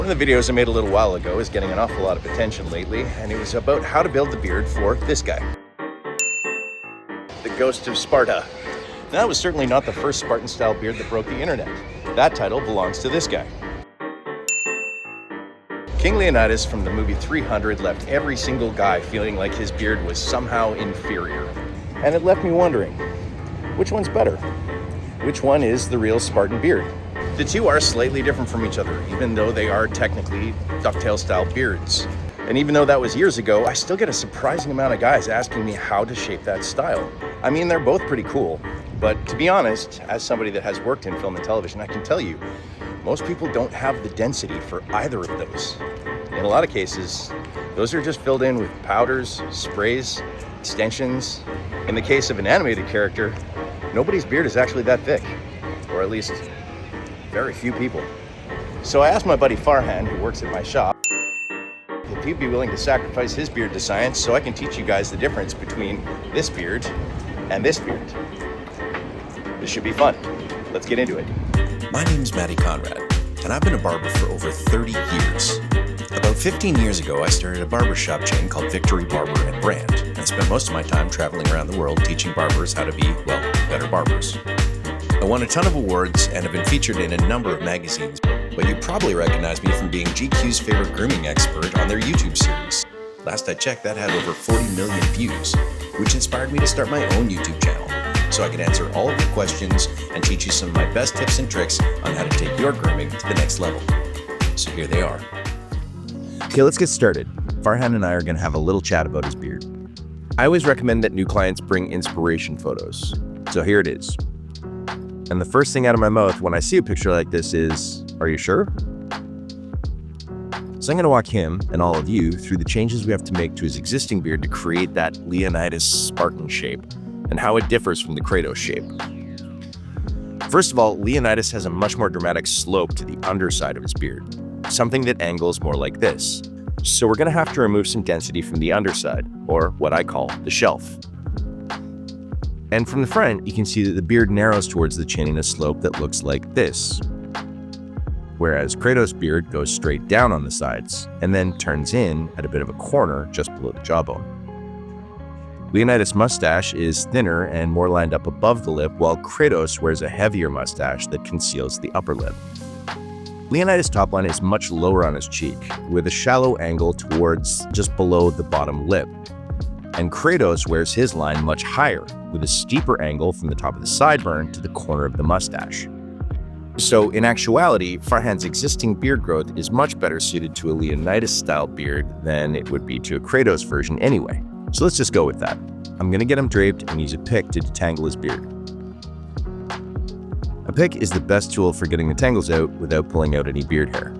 One of the videos I made a little while ago is getting an awful lot of attention lately, and it was about how to build the beard for this guy, the Ghost of Sparta. Now, that was certainly not the first Spartan-style beard that broke the internet. That title belongs to this guy. King Leonidas from the movie 300 left every single guy feeling like his beard was somehow inferior. And it left me wondering, which one's better? Which one is the real Spartan beard? The two are slightly different from each other, even though they are technically ducktail-style beards. And even though that was years ago, I still get a surprising amount of guys asking me how to shape that style. I mean, they're both pretty cool, but to be honest, as somebody that has worked in film and television, I can tell you, most people don't have the density for either of those. In a lot of cases, those are just filled in with powders, sprays, extensions. In the case of an animated character, nobody's beard is actually that thick, or at least very few people. So I asked my buddy Farhan, who works at my shop, if he'd be willing to sacrifice his beard to science so I can teach you guys the difference between this beard and this beard. This should be fun. Let's get into it. My name's Matty Conrad, and I've been a barber for over 30 years. About 15 years ago, I started a barbershop chain called Victory Barber and Brand, and spent most of my time traveling around the world teaching barbers how to be, well, better barbers. I won a ton of awards and have been featured in a number of magazines, but you probably recognize me from being GQ's favorite grooming expert on their YouTube series. Last I checked, that had over 40 million views, which inspired me to start my own YouTube channel, so I could answer all of your questions and teach you some of my best tips and tricks on how to take your grooming to the next level. So here they are. Okay, let's get started. Farhan and I are going to have a little chat about his beard. I always recommend that new clients bring inspiration photos. So here it is. And the first thing out of my mouth when I see a picture like this is, are you sure? So I'm going to walk him and all of you through the changes we have to make to his existing beard to create that Leonidas Spartan shape and how it differs from the Kratos shape. First of all, Leonidas has a much more dramatic slope to the underside of his beard, something that angles more like this. So we're going to have to remove some density from the underside, or what I call the shelf. And from the front, you can see that the beard narrows towards the chin in a slope that looks like this, whereas Kratos' beard goes straight down on the sides and then turns in at a bit of a corner just below the jawbone. Leonidas' mustache is thinner and more lined up above the lip, while Kratos wears a heavier mustache that conceals the upper lip. Leonidas' top line is much lower on his cheek, with a shallow angle towards just below the bottom lip. And Kratos wears his line much higher, with a steeper angle from the top of the sideburn to the corner of the mustache. So in actuality, Farhan's existing beard growth is much better suited to a Leonidas-style beard than it would be to a Kratos version anyway. So let's just go with that. I'm going to get him draped and use a pick to detangle his beard. A pick is the best tool for getting the tangles out without pulling out any beard hair.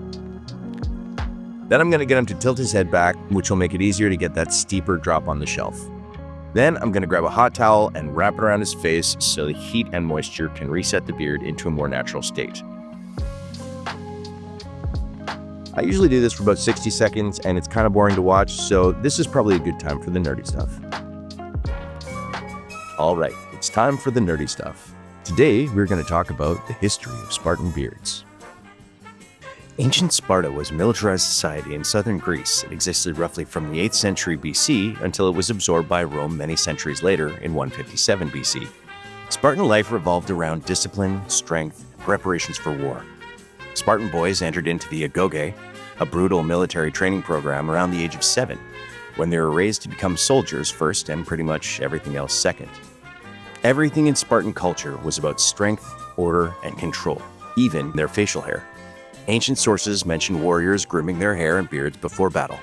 Then I'm going to get him to tilt his head back, which will make it easier to get that steeper drop on the shelf. Then I'm going to grab a hot towel and wrap it around his face so the heat and moisture can reset the beard into a more natural state. I usually do this for about 60 seconds and it's kind of boring to watch, so this is probably a good time for the nerdy stuff. Alright, it's time for the nerdy stuff. Today, we're going to talk about the history of Spartan beards. Ancient Sparta was a militarized society in southern Greece. It existed roughly from the 8th century BC until it was absorbed by Rome many centuries later in 157 BC. Spartan life revolved around discipline, strength, and preparations for war. Spartan boys entered into the agoge, a brutal military training program, around the age of 7, when they were raised to become soldiers first and pretty much everything else second. Everything in Spartan culture was about strength, order, and control, even their facial hair. Ancient sources mention warriors grooming their hair and beards before battle.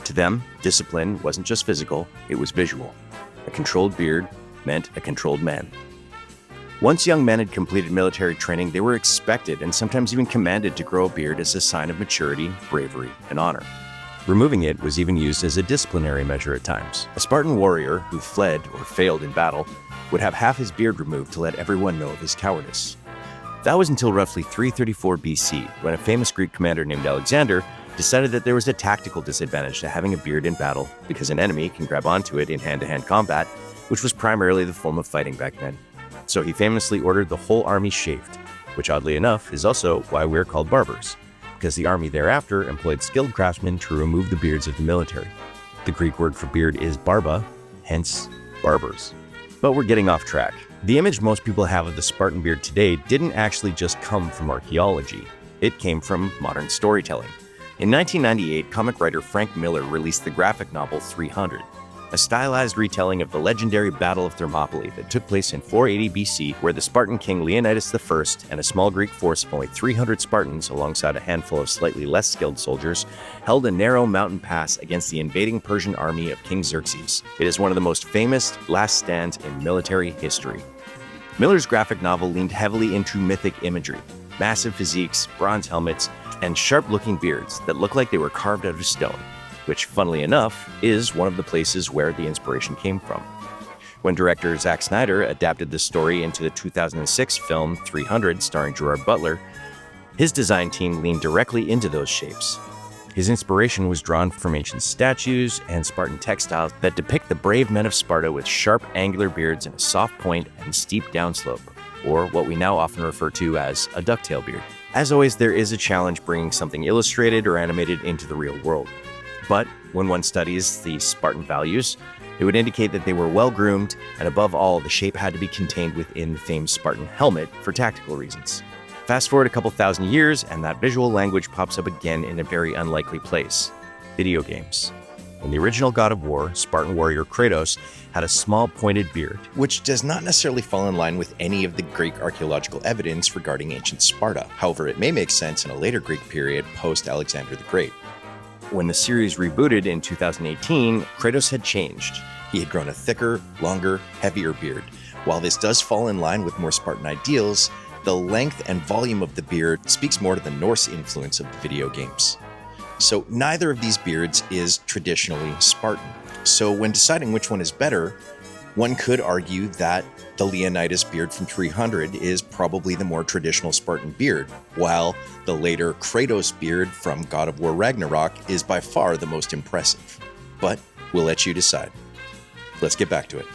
To them, discipline wasn't just physical, it was visual. A controlled beard meant a controlled man. Once young men had completed military training, they were expected and sometimes even commanded to grow a beard as a sign of maturity, bravery, and honor. Removing it was even used as a disciplinary measure at times. A Spartan warrior who fled or failed in battle would have half his beard removed to let everyone know of his cowardice. That was until roughly 334 BC, when a famous Greek commander named Alexander decided that there was a tactical disadvantage to having a beard in battle because an enemy can grab onto it in hand-to-hand combat, which was primarily the form of fighting back then. So he famously ordered the whole army shaved, which oddly enough is also why we're called barbers. because the army thereafter employed skilled craftsmen to remove the beards of the military. The Greek word for beard is barba, hence barbers. But we're getting off track. The image most people have of the Spartan beard today didn't actually just come from archaeology. It came from modern storytelling. In 1998, comic writer Frank Miller released the graphic novel 300, a stylized retelling of the legendary Battle of Thermopylae that took place in 480 BC, where the Spartan king Leonidas I and a small Greek force of only 300 Spartans, alongside a handful of slightly less skilled soldiers, held a narrow mountain pass against the invading Persian army of King Xerxes. It is one of the most famous last stands in military history. Miller's graphic novel leaned heavily into mythic imagery, massive physiques, bronze helmets, and sharp-looking beards that look like they were carved out of stone, which, funnily enough, is one of the places where the inspiration came from. When director Zack Snyder adapted the story into the 2006 film 300 starring Gerard Butler, his design team leaned directly into those shapes. His inspiration was drawn from ancient statues and Spartan textiles that depict the brave men of Sparta with sharp, angular beards and a soft point and steep downslope, or what we now often refer to as a ducktail beard. As always, there is a challenge bringing something illustrated or animated into the real world. But when one studies the Spartan values, it would indicate that they were well-groomed, and above all, the shape had to be contained within the famed Spartan helmet for tactical reasons. Fast forward a couple thousand years, and that visual language pops up again in a very unlikely place: video games. In the original God of War, Spartan warrior Kratos had a small pointed beard, which does not necessarily fall in line with any of the Greek archaeological evidence regarding ancient Sparta. However, it may make sense in a later Greek period post-Alexander the Great. When the series rebooted in 2018, Kratos had changed. He had grown a thicker, longer, heavier beard. While this does fall in line with more Spartan ideals, the length and volume of the beard speaks more to the Norse influence of the video games. So neither of these beards is traditionally Spartan. So when deciding which one is better, one could argue that the Leonidas beard from 300 is probably the more traditional Spartan beard, while the later Kratos beard from God of War Ragnarok is by far the most impressive. But we'll let you decide. Let's get back to it.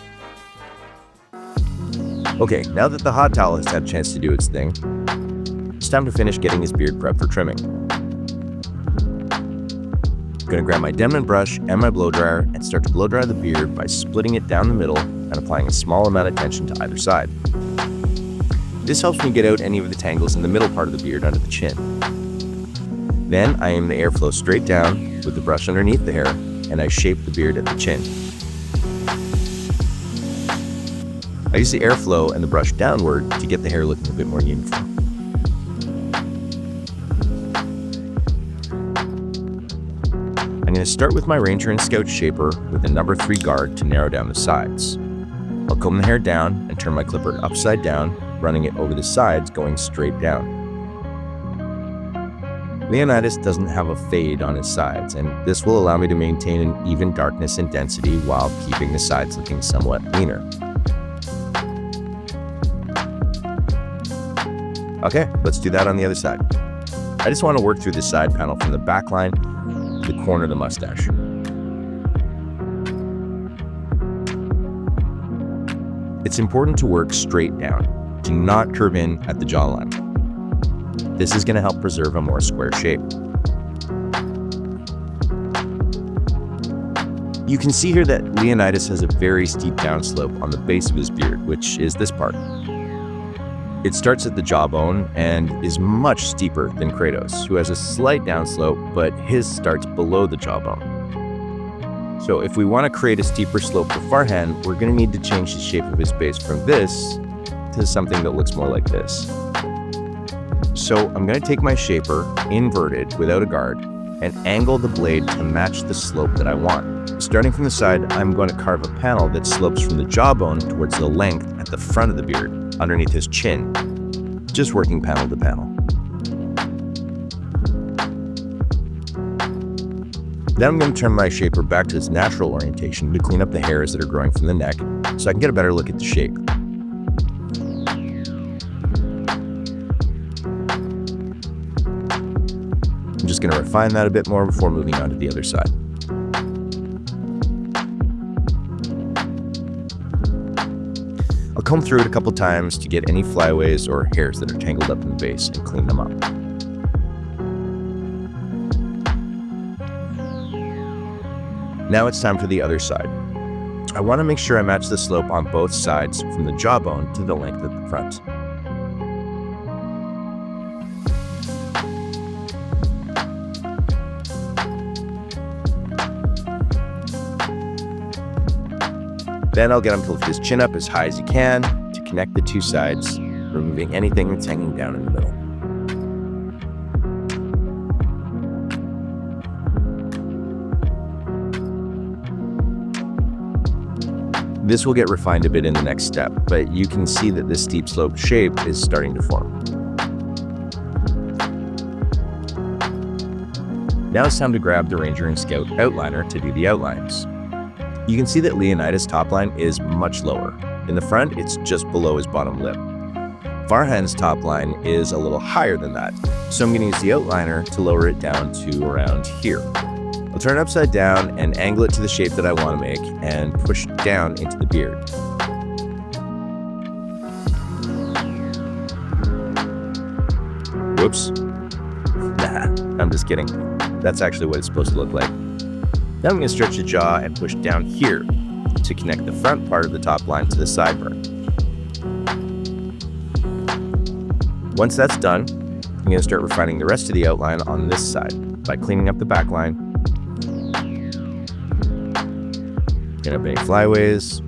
Okay, now that the hot towel has had a chance to do its thing, it's time to finish getting his beard prepped for trimming. I'm gonna grab my Denman brush and my blow dryer and start to blow dry the beard by splitting it down the middle and applying a small amount of tension to either side. This helps me get out any of the tangles in the middle part of the beard under the chin. Then I aim the airflow straight down with the brush underneath the hair, and I shape the beard at the chin. I use the airflow and the brush downward to get the hair looking a bit more uniform. I'm going to start with my Ranger and Scout shaper with a number 3 guard to narrow down the sides. I'll comb the hair down and turn my clipper upside down, running it over the sides going straight down. Leonidas doesn't have a fade on his sides, and this will allow me to maintain an even darkness and density while keeping the sides looking somewhat leaner. Okay, let's do that on the other side. I just want to work through the side panel from the back line to the corner of the mustache. It's important to work straight down. Do not curve in at the jawline. This is going to help preserve a more square shape. You can see here that Leonidas has a very steep downslope on the base of his beard, which is this part. It starts at the jawbone and is much steeper than Kratos, who has a slight downslope, but his starts below the jawbone. So if we want to create a steeper slope for Farhan, we're going to need to change the shape of his base from this to something that looks more like this. So I'm going to take my shaper, inverted without a guard, and angle the blade to match the slope that I want. Starting from the side, I'm going to carve a panel that slopes from the jawbone towards the length at the front of the beard, underneath his chin, just working panel to panel. Then I'm going to turn my shaper back to its natural orientation to clean up the hairs that are growing from the neck so I can get a better look at the shape. I'm just going to refine that a bit more before moving on to the other side. I'll comb through it a couple times to get any flyaways or hairs that are tangled up in the base and clean them up. Now it's time for the other side. I want to make sure I match the slope on both sides from the jawbone to the length of the front. Then I'll get him to lift his chin up as high as he can to connect the two sides, removing anything that's hanging down in the middle. This will get refined a bit in the next step, but you can see that this steep slope shape is starting to form. Now it's time to grab the Ranger and Scout outliner to do the outlines. You can see that Leonidas' top line is much lower. In the front, it's just below his bottom lip. Farhan's top line is a little higher than that, so I'm going to use the outliner to lower it down to around here. I'll turn it upside down and angle it to the shape that I want to make and push down into the beard. Whoops. Nah, I'm just kidding. That's actually what it's supposed to look like. Now I'm going to stretch the jaw and push down here to connect the front part of the top line to the sideburn. Once that's done, I'm going to start refining the rest of the outline on this side by cleaning up the back line, clean up any flyaways,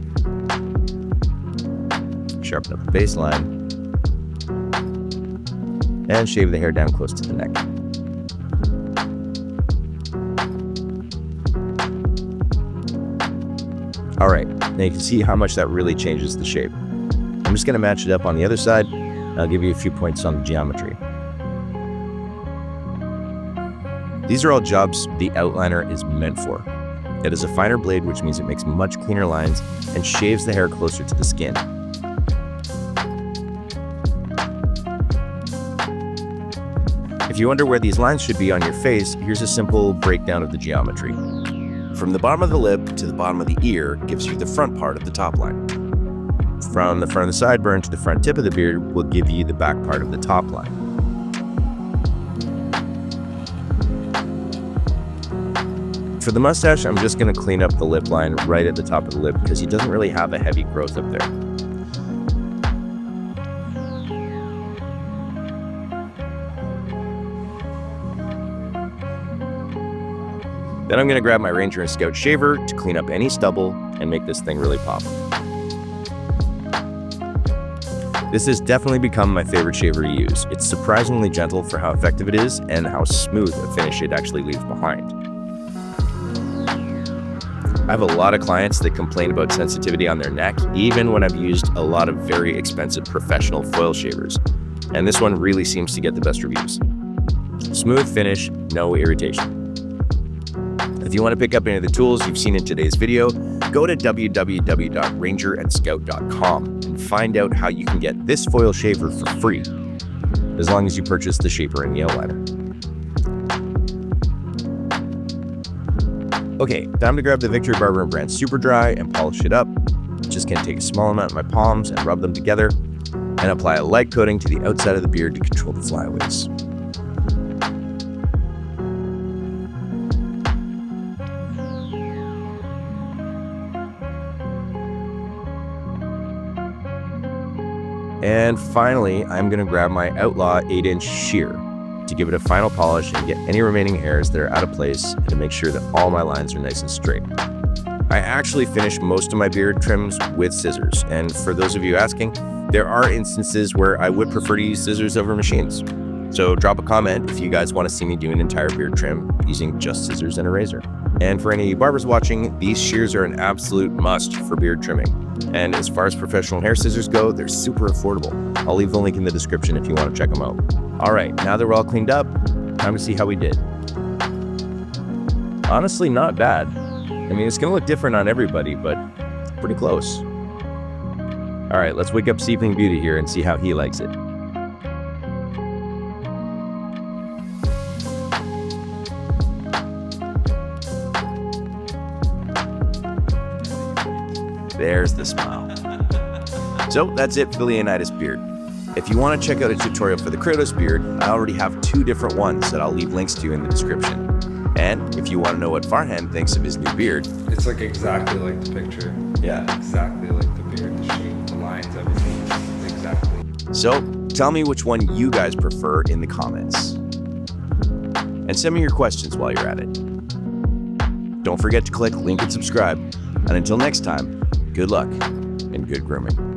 sharpen up the baseline, and shave the hair down close to the neck. All right, now you can see how much that really changes the shape. I'm just gonna match it up on the other side, and I'll give you a few points on the geometry. These are all jobs the outliner is meant for. It is a finer blade, which means it makes much cleaner lines and shaves the hair closer to the skin. If you wonder where these lines should be on your face, here's a simple breakdown of the geometry. From the bottom of the lip to the bottom of the ear gives you the front part of the top line. From the front of the sideburn to the front tip of the beard will give you the back part of the top line. For the mustache, I'm just going to clean up the lip line right at the top of the lip because he doesn't really have a heavy growth up there. Then I'm going to grab my Ranger and Scout shaver to clean up any stubble and make this thing really pop. This has definitely become my favorite shaver to use. It's surprisingly gentle for how effective it is and how smooth a finish it actually leaves behind. I have a lot of clients that complain about sensitivity on their neck, even when I've used a lot of very expensive professional foil shavers. And this one really seems to get the best reviews. Smooth finish, no irritation. If you want to pick up any of the tools you've seen in today's video, go to www.rangerandscout.com and find out how you can get this foil shaver for free, as long as you purchase the shaper and the outliner. Okay, time to grab the Victory Barber & Brand Super Dry and polish it up. Just gonna take a small amount in my palms and rub them together, and apply a light coating to the outside of the beard to control the flyaways. And finally, I'm going to grab my Outlaw 8-inch shear to give it a final polish and get any remaining hairs that are out of place and to make sure that all my lines are nice and straight. I actually finish most of my beard trims with scissors, and for those of you asking, there are instances where I would prefer to use scissors over machines. So drop a comment if you guys want to see me do an entire beard trim using just scissors and a razor. And for any barbers watching, these shears are an absolute must for beard trimming. And as far as professional hair scissors go, they're super affordable. I'll leave the link in the description if you want to check them out. All right, now that we're all cleaned up, time to see how we did. Honestly, not bad. I mean, it's gonna look different on everybody, but pretty close. All right, let's wake up Sleeping Beauty here and see how he likes it. There's the smile. So that's it for the Leonidas beard. If you want to check out a tutorial for the Kratos beard, I already have 2 different ones that I'll leave links to in the description. And if you want to know what Farhan thinks of his new beard, It's like exactly like the picture. Yeah. Exactly like the beard, the shape, the lines, everything. Exactly. so tell me which one you guys prefer in the comments. And send me your questions while you're at it. Don't forget to click link and subscribe. And until next time, good luck and good grooming.